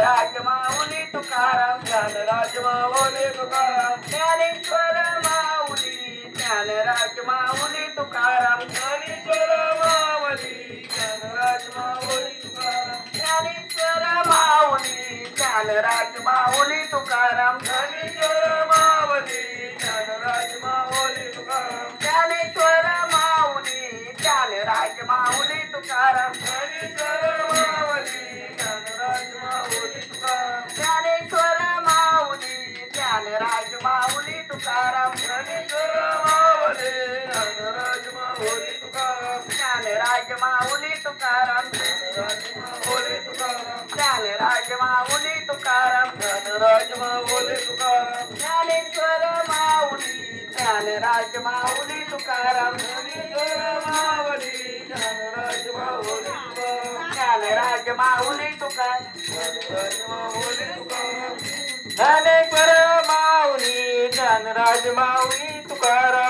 Dnyanraj Mauli Tukaram Dnyanraj Mauli Tukaram Dnyaneshwar Mauli Dnyanraj Mauli Tukaram Dnyaneshwar Mauli Dnyanraj Mauli Tukaram Dnyaneshwar Mauli Dnyanraj Mauli Tukaram Dnyaneshwar Mauli Dnyanraj Mauli Tukaram Dnyaneshwar Mauli Dnyanraj Mauli Tukaram Dnyaneshwar Mauli Dnyanraj Mauli Tukaram Dnyaneshwar Mauli Dnyanraj Mauli Tukaram Dnyaneshwar Mauli Dnyanraj Mauli Tukaram Dnyanraj Mauli Tukaram Dnyanraj Mauli Tukaram Dnyanraj Mauli Tukaram Dnyanraj Mauli Tukaram Dnyaneshwar Mauli Dnyanraj Mauli Tukaram Dnyaneshwar Mauli Dnyanraj Mauli Tukaram Dnyanraj Mauli Tukaram Dnyanraj Mauli Tukaram Dnyaneshwar Mauli Dnyanraj Mauli Tukaram